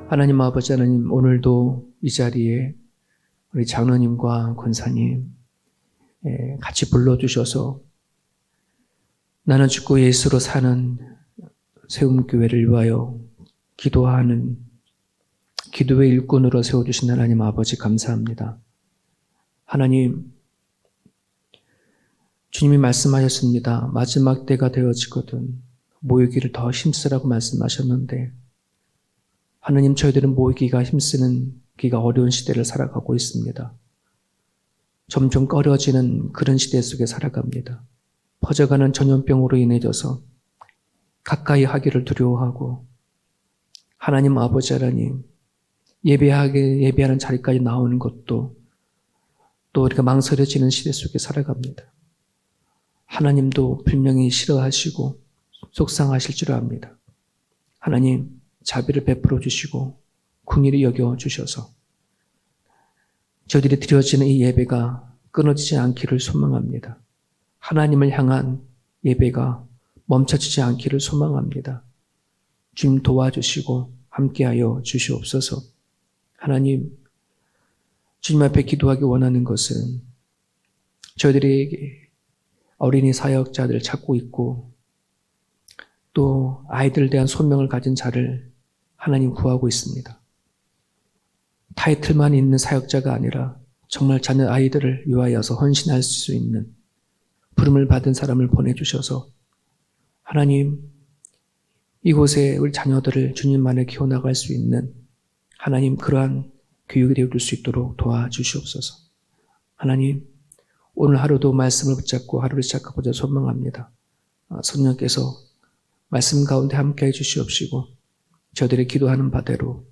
하나님 아버지 하나님, 오늘도 이 자리에 우리 장로님과 권사님 같이 불러주셔서 나는 죽고 예수로 사는 세움교회를 위하여 기도하는 기도의 일꾼으로 세워주신 하나님 아버지 감사합니다. 하나님, 주님이 말씀하셨습니다. 마지막 때가 되어지거든 모이기를 더 힘쓰라고 말씀하셨는데, 하나님, 저희들은 모이기가 힘쓰기가 어려운 시대를 살아가고 있습니다. 점점 꺼려지는 그런 시대 속에 살아갑니다. 퍼져가는 전염병으로 인해져서 가까이 하기를 두려워하고, 하나님 아버지 하나님, 예배하는 자리까지 나오는 것도 또 우리가 망설여지는 시대 속에 살아갑니다. 하나님도 분명히 싫어하시고 속상하실 줄 압니다. 하나님, 자비를 베풀어 주시고 긍휼히 여겨 주셔서 저희들이 드려지는 이 예배가 끊어지지 않기를 소망합니다. 하나님을 향한 예배가 멈춰지지 않기를 소망합니다. 주님 도와주시고 함께하여 주시옵소서. 하나님, 주님 앞에 기도하기 원하는 것은 저희들이 어린이 사역자들을 찾고 있고 또 아이들에 대한 소명을 가진 자를 하나님 구하고 있습니다. 타이틀만 있는 사역자가 아니라 정말 자녀 아이들을 위하여서 헌신할 수 있는 부름을 받은 사람을 보내주셔서 하나님, 이곳에 우리 자녀들을 주님만에 키워나갈 수 있는 하나님, 그러한 교육이 되어줄 수 있도록 도와주시옵소서. 하나님, 오늘 하루도 말씀을 붙잡고 하루를 시작하고자 소망합니다. 성령께서 말씀 가운데 함께해 주시옵시고 저들의 기도하는 바대로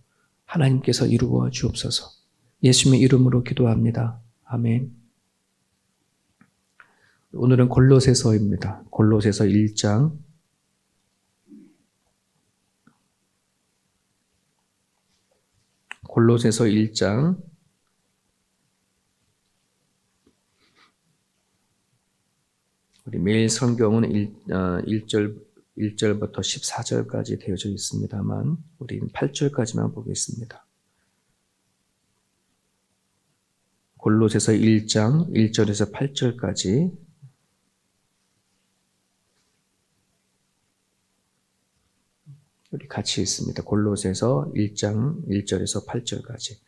하나님께서 이루어 주옵소서. 예수님의 이름으로 기도합니다. 아멘. 오늘은 골로새서입니다. 골로새서 1장 골로새서 1장 우리 매일 성경은 1절부터 14절까지 되어져 있습니다만 우리는 8절까지만 보겠습니다. 골로새서 1장 1절에서 8절까지 우리 같이 있습니다. 골로새서 1장 1절에서 8절까지.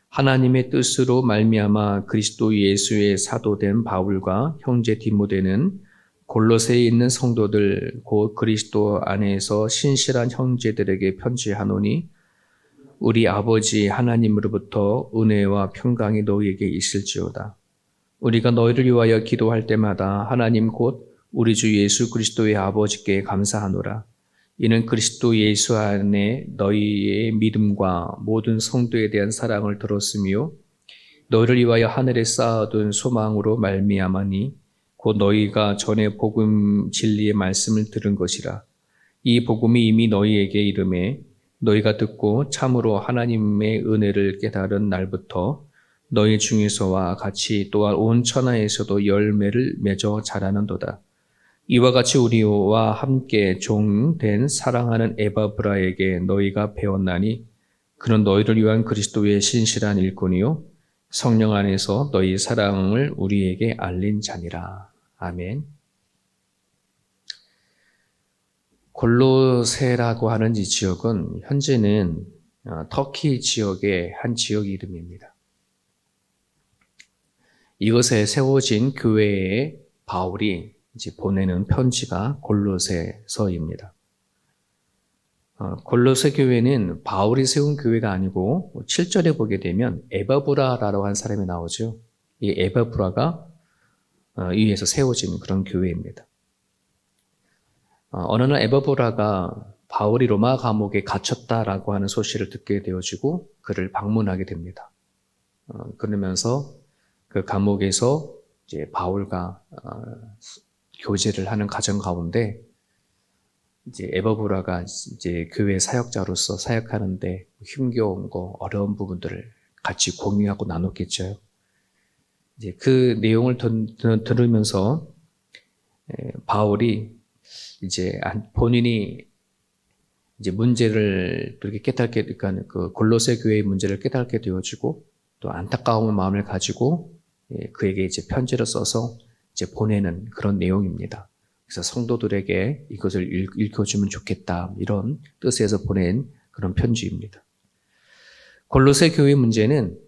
하나님의 뜻으로 말미암아 그리스도 예수의 사도된 바울과 형제 디모데는 골로새에 있는 성도들 곧 그리스도 안에서 신실한 형제들에게 편지하노니 우리 아버지 하나님으로부터 은혜와 평강이 너희에게 있을지어다. 우리가 너희를 위하여 기도할 때마다 하나님 곧 우리 주 예수 그리스도의 아버지께 감사하노라. 이는 그리스도 예수 안에 너희의 믿음과 모든 성도에 대한 사랑을 들었으며 너희를 위하여 하늘에 쌓아둔 소망으로 말미암으니 곧 너희가 전에 복음 진리의 말씀을 들은 것이라. 이 복음이 이미 너희에게 이름에 너희가 듣고 참으로 하나님의 은혜를 깨달은 날부터 너희 중에서와 같이 또한 온 천하에서도 열매를 맺어 자라는도다. 이와 같이 우리와 함께 종된 사랑하는 에바브라에게 너희가 배웠나니 그는 너희를 위한 그리스도의 신실한 일꾼이요 성령 안에서 너희 사랑을 우리에게 알린 자니라. 아멘. 골로새라고 하는 이 지역은 현재는 터키 지역의 한 지역 이름입니다. 이것에 세워진 교회에 바울이 이제 보내는 편지가 골로새서입니다. 골로새 교회는 바울이 세운 교회가 아니고 7절에 보게 되면 에바브라라고 한 사람이 나오죠. 이 에바브라가 위에서 세워진 그런 교회입니다. 어느 날 에바브라가 바울이 로마 감옥에 갇혔다라고 하는 소식을 듣게 되어지고 그를 방문하게 됩니다. 그러면서 그 감옥에서 이제 바울과 교제를 하는 과정 가운데 이제 에바브라가 이제 교회 사역자로서 사역하는데 힘겨운 거, 어려운 부분들을 같이 공유하고 나눴겠죠. 이제 그 내용을 들으면서 바울이 이제 본인이 이제 문제를 이렇게 깨닫게, 그러니까 그 골로새 교회의 문제를 깨닫게 되어지고 또 안타까운 마음을 가지고 그에게 이제 편지를 써서 이제 보내는 그런 내용입니다. 그래서 성도들에게 이것을 읽어주면 좋겠다 이런 뜻에서 보낸 그런 편지입니다. 골로새 교회 문제는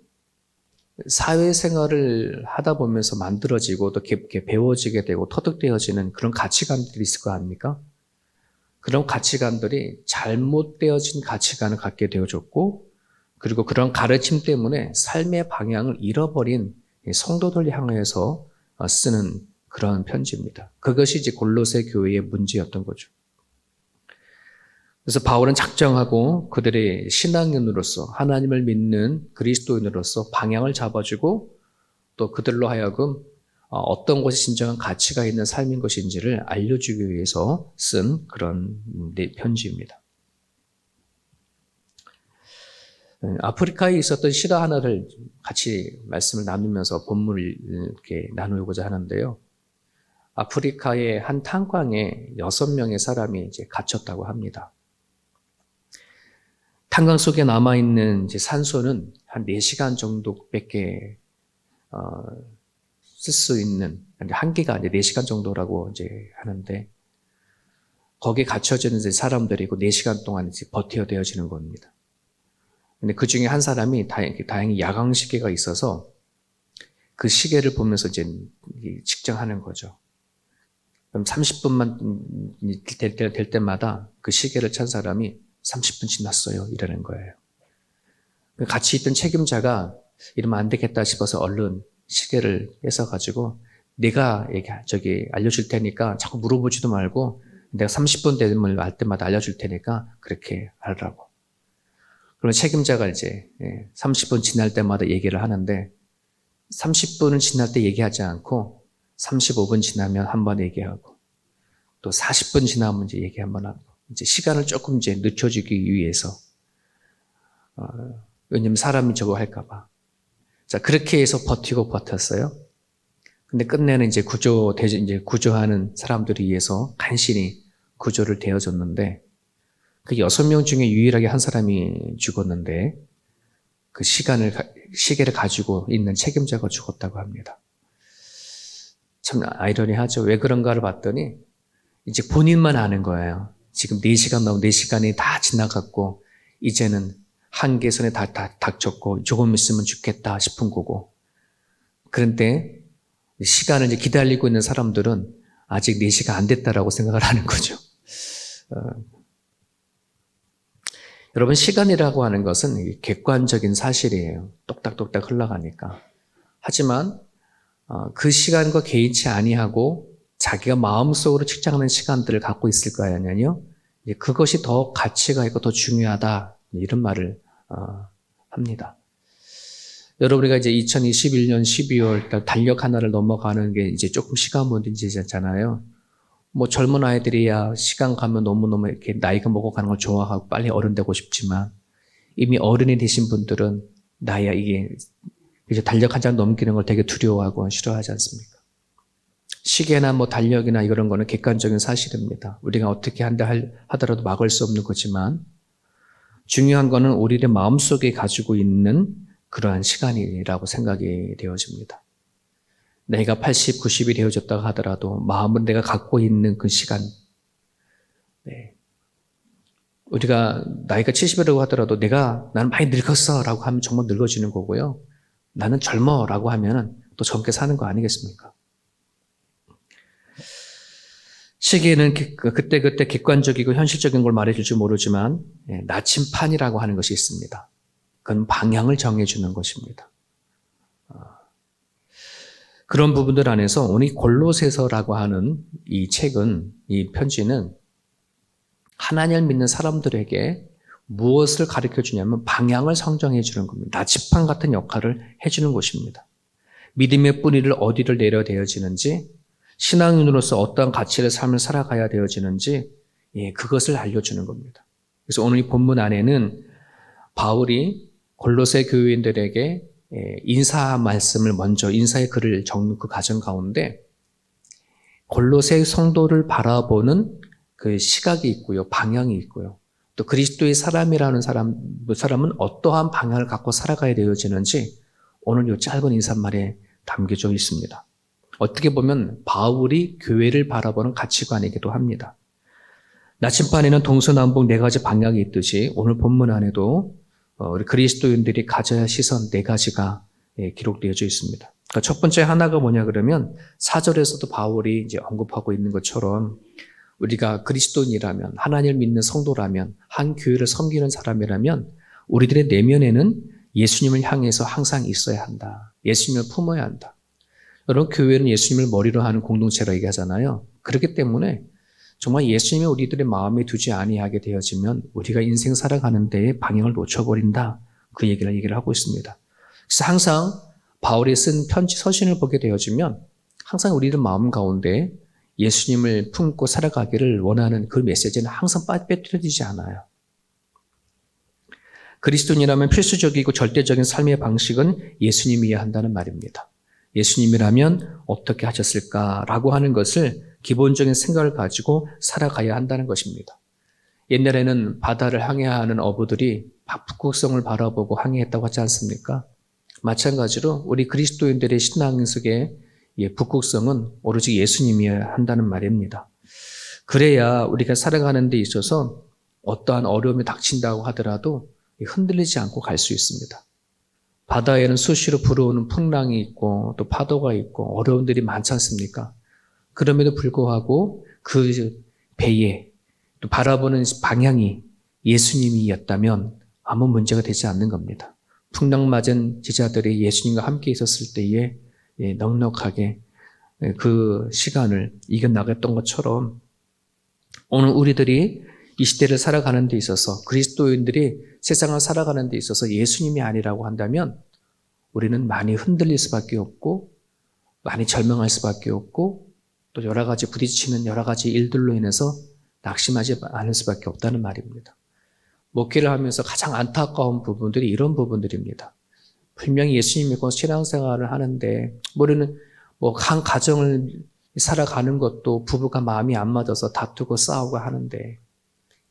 사회생활을 하다 보면서 만들어지고 또 깊게 배워지게 되고 터득되어지는 그런 가치관들이 있을 거 아닙니까? 그런 가치관들이 잘못되어진 가치관을 갖게 되어졌고 그리고 그런 가르침 때문에 삶의 방향을 잃어버린 성도들 향해서 쓰는 그런 편지입니다. 그것이 이제 골로새 교회의 문제였던 거죠. 그래서 바울은 작정하고 그들의 신앙인으로서 하나님을 믿는 그리스도인으로서 방향을 잡아주고 또 그들로 하여금 어떤 것이 진정한 가치가 있는 삶인 것인지를 알려주기 위해서 쓴 그런 편지입니다. 아프리카에 있었던 실화 하나를 같이 말씀을 나누면서 본문을 이렇게 나누고자 하는데요. 아프리카의 한 탄광에 6명의 사람이 이제 갇혔다고 합니다. 탄광 속에 남아있는 이제 산소는 한 4시간 정도밖에 쓸 수 있는, 한계가 이제 4시간 정도라고 이제 하는데, 거기에 갇혀지는 이제 사람들이 그 4시간 동안 이제 버텨되어지는 겁니다. 근데 그 중에 한 사람이 다행히 야광 시계가 있어서 그 시계를 보면서 이제 측정하는 거죠. 그럼 30분만 될 때마다 그 시계를 찬 사람이 30분 지났어요. 이러는 거예요. 같이 있던 책임자가 이러면 안 되겠다 싶어서 얼른 시계를 뺏어가지고 내가 알려줄 테니까 자꾸 물어보지도 말고 내가 30분 되면 할 때마다 알려줄 테니까 그렇게 하라고. 그러면 책임자가 이제 30분 지날 때마다 얘기를 하는데 30분은 지날 때 얘기하지 않고 35분 지나면 한 번 얘기하고 또 40분 지나면 이제 얘기 한 번 하고 이제 시간을 조금 이제 늦춰주기 위해서 왜냐면 사람이 저거 할까봐. 자, 그렇게 해서 버티고 버텼어요. 근데 끝내는 이제 구조하는 사람들에 의해서 간신히 구조를 되어줬는데 그 6명 중에 유일하게 한 사람이 죽었는데 그 시계를 가지고 있는 책임자가 죽었다고 합니다. 참 아이러니하죠. 왜 그런가를 봤더니 이제 본인만 아는 거예요. 지금 4시간 넘어 4시간이 다 지나갔고 이제는 한계선에 다 닥쳤고 조금 있으면 죽겠다 싶은 거고 그런데 시간을 이제 기다리고 있는 사람들은 아직 4시간 안 됐다라고 생각을 하는 거죠. 여러분 시간이라고 하는 것은 객관적인 사실이에요. 똑딱똑딱 흘러가니까. 하지만 그 시간과 개의치 아니하고 자기가 마음속으로 측정하는 시간들을 갖고 있을 거 아니냐요. 그것이 더 가치가 있고 더 중요하다 이런 말을 합니다. 여러분 우리가 이제 2021년 12월 달력 하나를 넘어가는 게 이제 조금 시간 문제잖아요. 뭐 젊은 아이들이야 시간 가면 너무너무 이렇게 나이가 먹어가는 걸 좋아하고 빨리 어른 되고 싶지만 이미 어른이 되신 분들은 나야 이게 이제 달력 한 장 넘기는 걸 되게 두려워하고 싫어하지 않습니까? 시계나 뭐 달력이나 이런 거는 객관적인 사실입니다. 우리가 어떻게 한다 하더라도 막을 수 없는 거지만 중요한 거는 우리의 마음속에 가지고 있는 그러한 시간이라고 생각이 되어집니다. 내가 80, 90이 되어졌다고 하더라도 마음은 내가 갖고 있는 그 시간. 네. 우리가 나이가 70이라고 하더라도 나는 많이 늙었어 라고 하면 정말 늙어지는 거고요. 나는 젊어 라고 하면 또 젊게 사는 거 아니겠습니까? 시계는 그때그때 객관적이고 현실적인 걸 말해줄지 모르지만 나침판이라고 하는 것이 있습니다. 그건 방향을 정해주는 것입니다. 그런 부분들 안에서 오늘 골로새서라고 하는 이 책은, 이 편지는 하나님을 믿는 사람들에게 무엇을 가르쳐 주냐면 방향을 성정해 주는 겁니다. 나침판 같은 역할을 해주는 것입니다. 믿음의 뿌리를 어디를 내려 되어지는지, 신앙인으로서 어떠한 가치의 삶을 살아가야 되어지는지, 그것을 알려주는 겁니다. 그래서 오늘 이 본문 안에는 바울이 골로새 교회인들에게 인사 말씀을 먼저 인사의 글을 적는 그 과정 가운데 골로새 성도를 바라보는 그 시각이 있고요. 방향이 있고요. 또 그리스도의 사람이라는 사람은 어떠한 방향을 갖고 살아가야 되어지는지 오늘 이 짧은 인사말에 담겨져 있습니다. 어떻게 보면 바울이 교회를 바라보는 가치관이기도 합니다. 나침반에는 동서남북 네 가지 방향이 있듯이 오늘 본문 안에도 우리 그리스도인들이 가져야 할 시선 네 가지가 기록되어져 있습니다. 그러니까 첫 번째 하나가 뭐냐 그러면 4절에서도 바울이 이제 언급하고 있는 것처럼 우리가 그리스도인이라면, 하나님을 믿는 성도라면, 한 교회를 섬기는 사람이라면 우리들의 내면에는 예수님을 향해서 항상 있어야 한다. 예수님을 품어야 한다. 여러분, 교회는 예수님을 머리로 하는 공동체라고 얘기하잖아요. 그렇기 때문에 정말 예수님이 우리들의 마음에 두지 아니하게 되어지면 우리가 인생 살아가는 데에 방향을 놓쳐버린다. 그 얘기를 하고 있습니다. 그래서 항상 바울이 쓴 편지 서신을 보게 되어지면 항상 우리들 마음 가운데 예수님을 품고 살아가기를 원하는 그 메시지는 항상 빼뜨려지지 않아요. 그리스도인이라면 필수적이고 절대적인 삶의 방식은 예수님이어야 한다는 말입니다. 예수님이라면 어떻게 하셨을까라고 하는 것을 기본적인 생각을 가지고 살아가야 한다는 것입니다. 옛날에는 바다를 항해하는 어부들이 북극성을 바라보고 항해했다고 하지 않습니까? 마찬가지로 우리 그리스도인들의 신앙 속에 북극성은 오로지 예수님이어야 한다는 말입니다. 그래야 우리가 살아가는 데 있어서 어떠한 어려움이 닥친다고 하더라도 흔들리지 않고 갈 수 있습니다. 바다에는 수시로 불어오는 풍랑이 있고 또 파도가 있고 어려움들이 많지 않습니까? 그럼에도 불구하고 그 배에 또 바라보는 방향이 예수님이었다면 아무 문제가 되지 않는 겁니다. 풍랑 맞은 제자들이 예수님과 함께 있었을 때에 넉넉하게 그 시간을 이겨나갔던 것처럼 오늘 우리들이 이 시대를 살아가는 데 있어서 그리스도인들이 세상을 살아가는 데 있어서 예수님이 아니라고 한다면 우리는 많이 흔들릴 수밖에 없고 많이 절망할 수밖에 없고 또 여러 가지 부딪히는 여러 가지 일들로 인해서 낙심하지 않을 수밖에 없다는 말입니다. 목회를 하면서 가장 안타까운 부분들이 이런 부분들입니다. 분명히 예수님 믿고 신앙생활을 하는데 우리는 한 가정을 살아가는 것도 부부가 마음이 안 맞아서 다투고 싸우고 하는데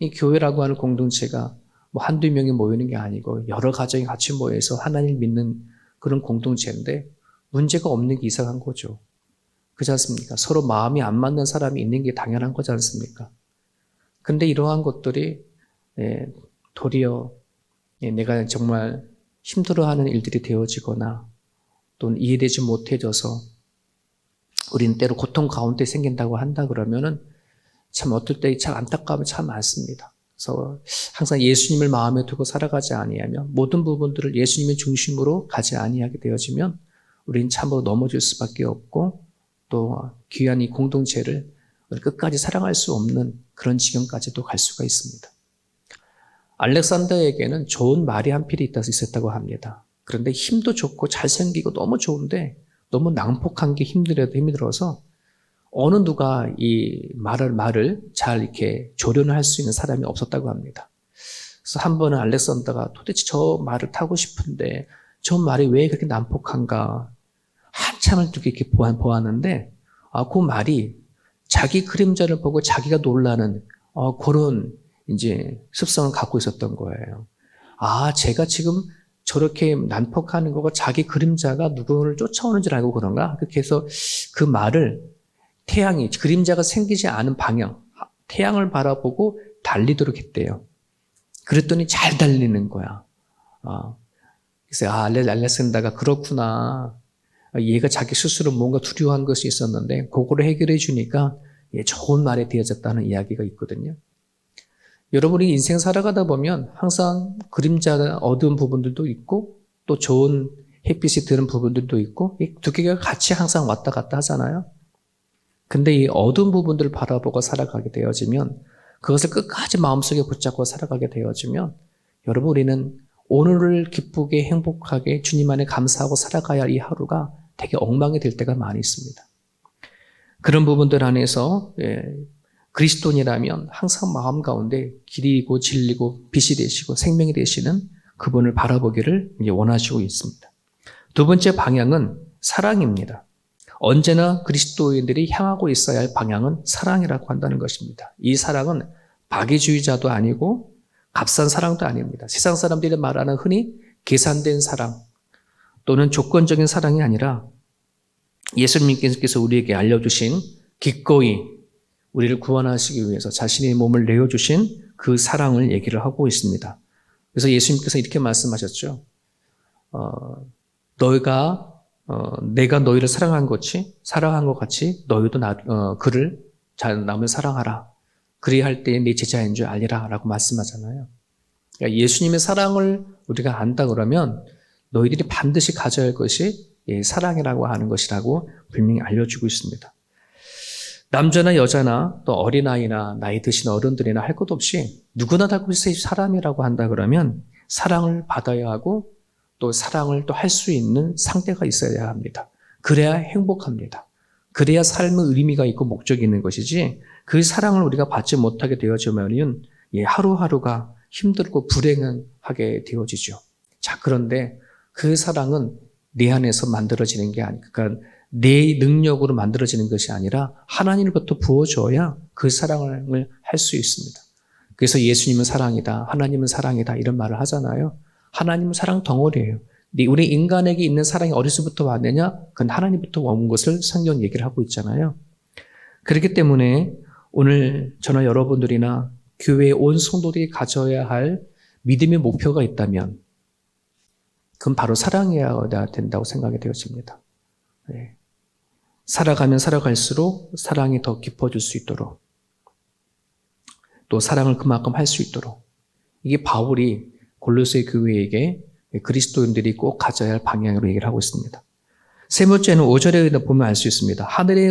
이 교회라고 하는 공동체가 한두 명이 모이는 게 아니고 여러 가정이 같이 모여서 하나님 믿는 그런 공동체인데 문제가 없는 게 이상한 거죠. 그렇지 않습니까? 서로 마음이 안 맞는 사람이 있는 게 당연한 거지 않습니까? 근데 이러한 것들이 도리어 내가 정말 힘들어하는 일들이 되어지거나 또는 이해되지 못해져서 우리는 때로 고통 가운데 생긴다고 한다 그러면은 참 어떨 때 참 안타까움이 참 많습니다. 그래서 항상 예수님을 마음에 두고 살아가지 아니하면 모든 부분들을 예수님의 중심으로 가지 아니하게 되어지면 우리는 참으로 넘어질 수밖에 없고 또 귀한 이 공동체를 끝까지 사랑할 수 없는 그런 지경까지도 갈 수가 있습니다. 알렉산더에게는 좋은 말이 한 필이 있었다고 합니다. 그런데 힘도 좋고 잘생기고 너무 좋은데 너무 난폭한 게 힘들어서 어느 누가 이 말을 잘 이렇게 조련할 수 있는 사람이 없었다고 합니다. 그래서 한 번은 알렉산더가 도대체 저 말을 타고 싶은데 저 말이 왜 그렇게 난폭한가 한참을 이렇게 보았는데 그 말이 자기 그림자를 보고 자기가 놀라는 그런 이제 습성을 갖고 있었던 거예요. 제가 지금 저렇게 난폭하는 거가 자기 그림자가 누구를 쫓아오는 줄 알고 그런가? 그렇게 해서 그 말을 그림자가 생기지 않은 방향, 태양을 바라보고 달리도록 했대요. 그랬더니 잘 달리는 거야. 그래서 알렉산더가 그렇구나. 얘가 자기 스스로 뭔가 두려워한 것이 있었는데 그거를 해결해 주니까 좋은 말이 되어졌다는 이야기가 있거든요. 여러분이 인생 살아가다 보면 항상 그림자 어두운 부분들도 있고 또 좋은 햇빛이 드는 부분들도 있고 이 두 개가 같이 항상 왔다 갔다 하잖아요. 근데 이 어두운 부분들을 바라보고 살아가게 되어지면 그것을 끝까지 마음속에 붙잡고 살아가게 되어지면 여러분 우리는 오늘을 기쁘게 행복하게 주님 안에 감사하고 살아가야 할 이 하루가 되게 엉망이 될 때가 많이 있습니다. 그런 부분들 안에서 그리스도인이라면 항상 마음 가운데 길이고 진리고 빛이 되시고 생명이 되시는 그분을 바라보기를 원하시고 있습니다. 두 번째 방향은 사랑입니다. 언제나 그리스도인들이 향하고 있어야 할 방향은 사랑이라고 한다는 것입니다. 이 사랑은 박애주의자도 아니고 값싼 사랑도 아닙니다. 세상 사람들이 말하는 흔히 계산된 사랑 또는 조건적인 사랑이 아니라 예수님께서 우리에게 알려주신 기꺼이 우리를 구원하시기 위해서 자신의 몸을 내어주신 그 사랑을 얘기를 하고 있습니다. 그래서 예수님께서 이렇게 말씀하셨죠. 내가 너희를 사랑한 것 같이 너희도 그를 남을 사랑하라. 그리 할 때 네 제자인 줄 알리라 라고 말씀하잖아요. 그러니까 예수님의 사랑을 우리가 안다 그러면 너희들이 반드시 가져야 할 것이 사랑이라고 하는 것이라고 분명히 알려주고 있습니다. 남자나 여자나 또 어린아이나 나이 드신 어른들이나 할 것 없이 누구나 다 사람이라고 한다 그러면 사랑을 받아야 하고 또 사랑을 또 할 수 있는 상대가 있어야 합니다. 그래야 행복합니다. 그래야 삶의 의미가 있고 목적이 있는 것이지 그 사랑을 우리가 받지 못하게 되어지면 하루하루가 힘들고 불행하게 되어지죠. 자, 그런데 그 사랑은 내 안에서 만들어지는 게 아니고 그러니까 내 능력으로 만들어지는 것이 아니라 하나님으로부터 부어줘야 그 사랑을 할 수 있습니다. 그래서 예수님은 사랑이다, 하나님은 사랑이다 이런 말을 하잖아요. 하나님은 사랑 덩어리예요. 우리 인간에게 있는 사랑이 어디서부터 왔느냐? 그건 하나님부터 온 것을 성경 얘기를 하고 있잖아요. 그렇기 때문에 오늘 저나 여러분들이나 교회의 온 성도들이 가져야 할 믿음의 목표가 있다면 그건 바로 사랑이어야 된다고 생각이 되어집니다. 네. 살아가면 살아갈수록 사랑이 더 깊어질 수 있도록 또 사랑을 그만큼 할 수 있도록 이게 바울이 골로새 교회에게 그리스도인들이 꼭 가져야 할 방향으로 얘기를 하고 있습니다. 세 번째는 5절에 보면 알 수 있습니다. 하늘에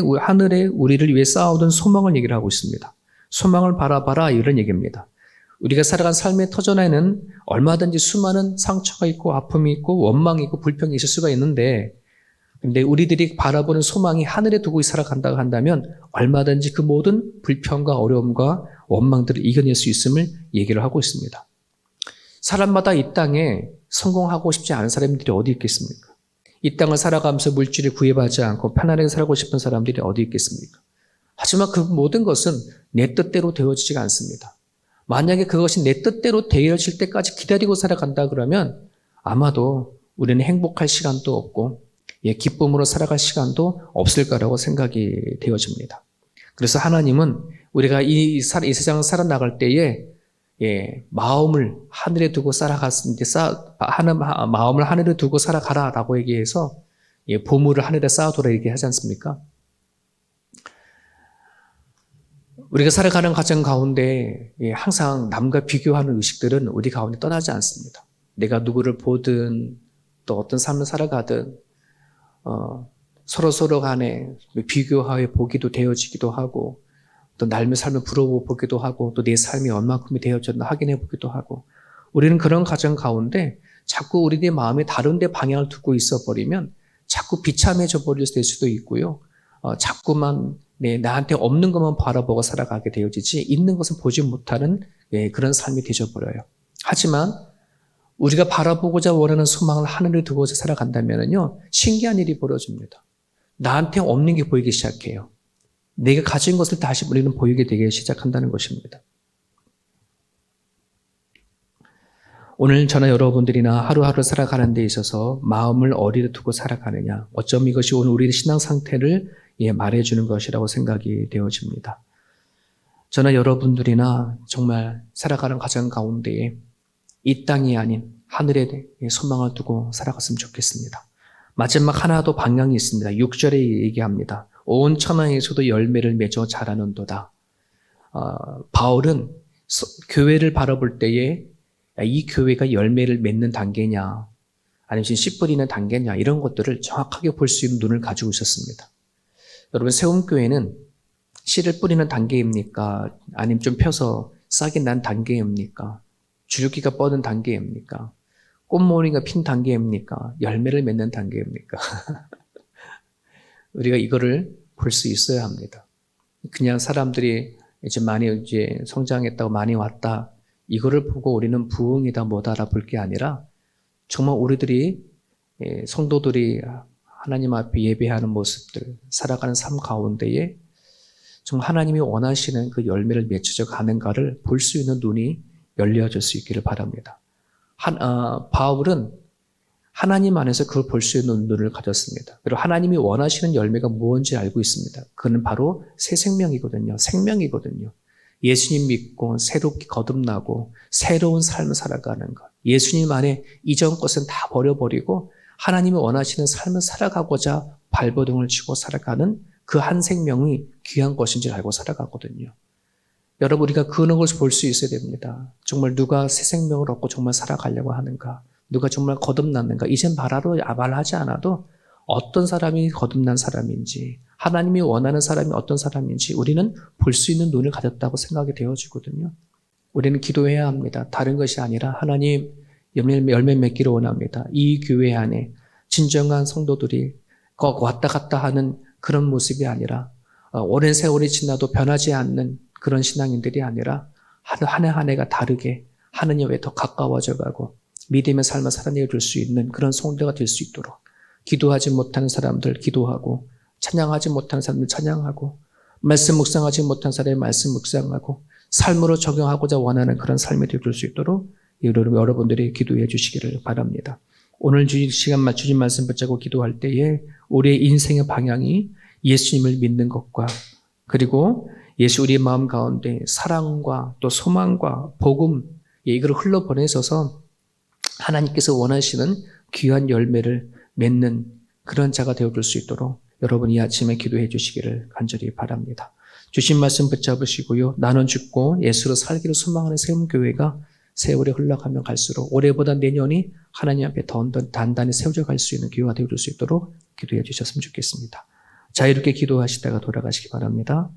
우리를 위해 쌓아둔 소망을 얘기를 하고 있습니다. 소망을 바라봐라 이런 얘기입니다. 우리가 살아간 삶의 터전에는 얼마든지 수많은 상처가 있고 아픔이 있고 원망이 있고 불평이 있을 수가 있는데 근데 우리들이 바라보는 소망이 하늘에 두고 살아간다고 한다면 얼마든지 그 모든 불평과 어려움과 원망들을 이겨낼 수 있음을 얘기를 하고 있습니다. 사람마다 이 땅에 성공하고 싶지 않은 사람들이 어디 있겠습니까? 이 땅을 살아가면서 물질을 구애받지 않고 편안하게 살고 싶은 사람들이 어디 있겠습니까? 하지만 그 모든 것은 내 뜻대로 되어지지가 않습니다. 만약에 그것이 내 뜻대로 되어질 때까지 기다리고 살아간다 그러면 아마도 우리는 행복할 시간도 없고 기쁨으로 살아갈 시간도 없을 거라고 생각이 되어집니다. 그래서 하나님은 우리가 이 세상을 살아나갈 때에 마음을 하늘에 두고 마음을 하늘에 두고 살아가라라고 얘기해서 보물을 하늘에 쌓아두라 얘기하지 않습니까? 우리가 살아가는 과정 가운데 항상 남과 비교하는 의식들은 우리 가운데 떠나지 않습니다. 내가 누구를 보든 또 어떤 삶을 살아가든 서로 간에 비교하여 보기도 되어지기도 하고 또 남의 삶을 부러워보기도 하고 또 내 삶이 얼마큼이 되어졌나 확인해 보기도 하고 우리는 그런 과정 가운데 자꾸 우리의 마음에 다른 데 방향을 두고 있어 버리면 자꾸 비참해져 버릴 수도 있고요. 자꾸만 나한테 없는 것만 바라보고 살아가게 되어지지 있는 것은 보지 못하는 그런 삶이 되어버려요. 하지만 우리가 바라보고자 원하는 소망을 하늘에 두고서 살아간다면요 신기한 일이 벌어집니다. 나한테 없는 게 보이기 시작해요. 내가 가진 것을 다시 우리는 보이게 되기 시작한다는 것입니다. 오늘 저나 여러분들이나 하루하루 살아가는 데 있어서 마음을 어디에 두고 살아가느냐 어쩜 이것이 오늘 우리의 신앙 상태를 말해주는 것이라고 생각이 되어집니다. 저나 여러분들이나 정말 살아가는 과정 가운데에 이 땅이 아닌 하늘에 소망을 두고 살아갔으면 좋겠습니다. 마지막 하나 더 방향이 있습니다. 6절에 얘기합니다. 온 천하에서도 열매를 맺어 자라는도다. 바울은 교회를 바라볼 때에 이 교회가 열매를 맺는 단계냐 아니면 씨 뿌리는 단계냐 이런 것들을 정확하게 볼 수 있는 눈을 가지고 있었습니다. 여러분 세움교회는 씨를 뿌리는 단계입니까? 아니면 좀 펴서 싹이 난 단계입니까? 주류기가 뻗은 단계입니까? 꽃무늬가 핀 단계입니까? 열매를 맺는 단계입니까? 우리가 이거를 볼 수 있어야 합니다. 그냥 사람들이 많이 성장했다고 많이 왔다. 이거를 보고 우리는 부흥이다 뭐다라 볼 게 아니라 정말 우리들이 성도들이 하나님 앞에 예배하는 모습들, 살아가는 삶 가운데에 정말 하나님이 원하시는 그 열매를 맺혀져 가는가를 볼 수 있는 눈이 열려질 수 있기를 바랍니다. 바울은 하나님 안에서 그걸 볼 수 있는 눈을 가졌습니다. 그리고 하나님이 원하시는 열매가 무엇인지 알고 있습니다. 그는 바로 새 생명이거든요. 생명이거든요. 예수님 믿고 새롭게 거듭나고 새로운 삶을 살아가는 것. 예수님 안에 이전 것은 다 버려버리고 하나님이 원하시는 삶을 살아가고자 발버둥을 치고 살아가는 그 한 생명이 귀한 것인지 알고 살아가거든요. 여러분, 우리가 그런 것을 볼 수 있어야 됩니다. 정말 누가 새 생명을 얻고 정말 살아가려고 하는가? 누가 정말 거듭났는가? 이젠 말하지 않아도 어떤 사람이 거듭난 사람인지, 하나님이 원하는 사람이 어떤 사람인지 우리는 볼 수 있는 눈을 가졌다고 생각이 되어지거든요. 우리는 기도해야 합니다. 다른 것이 아니라 하나님 열매 맺기를 원합니다. 이 교회 안에 진정한 성도들이 왔다 갔다 하는 그런 모습이 아니라 오랜 세월이 지나도 변하지 않는 그런 신앙인들이 아니라 한 해 한 해가 다르게 하느님에 더 가까워져 가고 믿음의 삶을 살아내어 줄 수 있는 그런 성도가 될 수 있도록 기도하지 못하는 사람들 기도하고 찬양하지 못하는 사람들 찬양하고 말씀 묵상하지 못한 사람의 말씀 묵상하고 삶으로 적용하고자 원하는 그런 삶이 될 수 있도록 여러분들이 기도해 주시기를 바랍니다. 오늘 주신 말씀 붙잡고 기도할 때에 우리의 인생의 방향이 예수님을 믿는 것과 그리고 예수 우리의 마음 가운데 사랑과 또 소망과 복음 이걸 흘러보내셔서 하나님께서 원하시는 귀한 열매를 맺는 그런 자가 되어줄 수 있도록 여러분 이 아침에 기도해 주시기를 간절히 바랍니다. 주신 말씀 붙잡으시고요. 나는 죽고 예수로 살기를 소망하는 세움교회가 세월이 흘러가면 갈수록 올해보다 내년이 하나님 앞에 더 단단히 세워져 갈 수 있는 기회가 되어줄 수 있도록 기도해 주셨으면 좋겠습니다. 자, 이렇게 기도하시다가 돌아가시기 바랍니다.